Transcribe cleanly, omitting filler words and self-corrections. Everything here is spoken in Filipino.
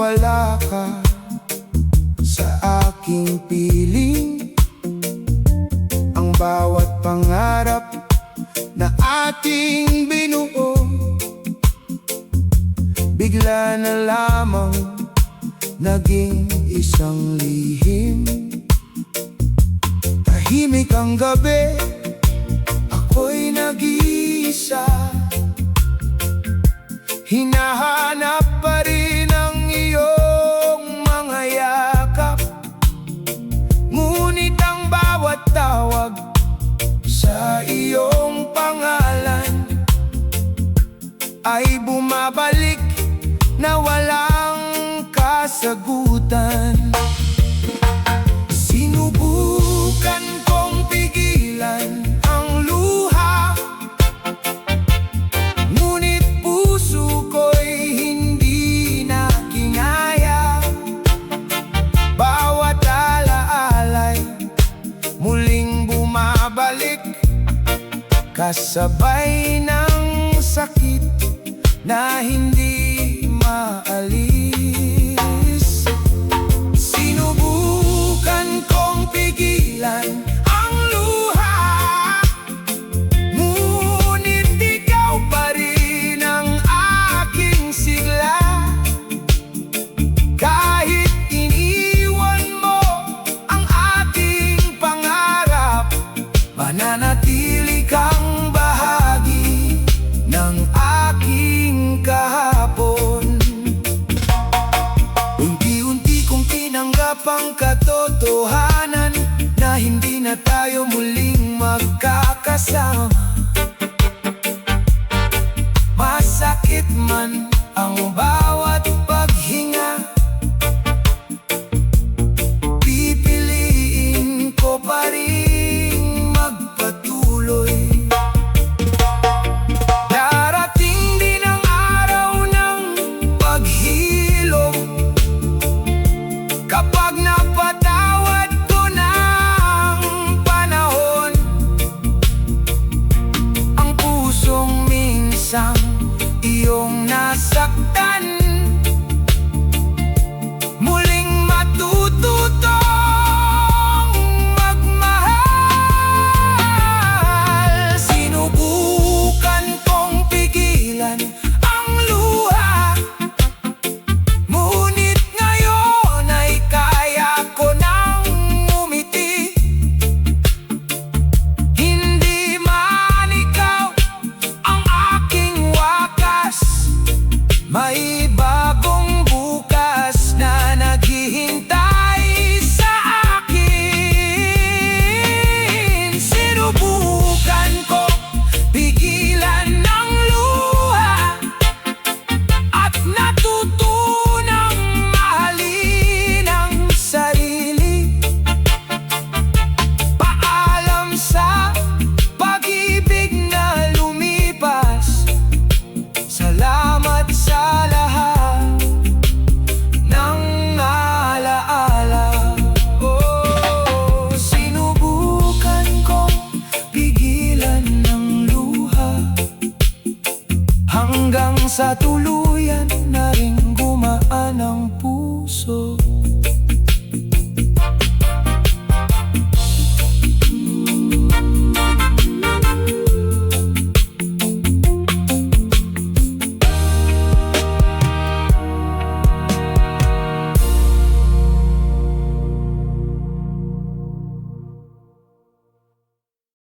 wala ka sa aking piling. Ang bawat pangarap na ating binuo, bigla na lamang naging isang lihim. Tahimik ang gabi, ako'y nag-iisa. Hinahanap pa rin ang iyong mga yakap, ngunit ang bawat tawag sa iyong pangalan ay bumabalik na walang kasagutan. Sinubukan kong pigilan ang luha, ngunit puso ko'y hindi na kinaya. Bawat alaalay muling bumabalik, kasabay ng sakit na hindi maalis. Sinubukan kong pigilan ang luha, ngunit ikaw pa rin ang aking sigla. Kahit iniwan mo ang ating pangarap, mananatili kang bahagi ng aking kahapon. Unti-unti kong tinanggap ang katotohanan na hindi na tayo muling magkakasama. Masakit man ang bawat paghinga, pipiliin ko pa rin magpatuloy. Darating din ang araw ng paghilom, kapag napatawad ko ng panahon ang pusong minsang iyong nasaktan. Muling matututong magmahal. Sinubukan kong pigilan ang luha, ngunit ngayon ay kaya ko nang umiti. Hindi man ikaw ang aking wakas, may bagong bukas na naghihintay sa akin. Sinubukan ko pigilan ang luha at natutunang mahalin ang sarili. Paalam sa pag-ibig na lumipas, salamat sa lahat ng alaala. Oh, sinubukan kong pigilan ng luha hanggang sa tuloy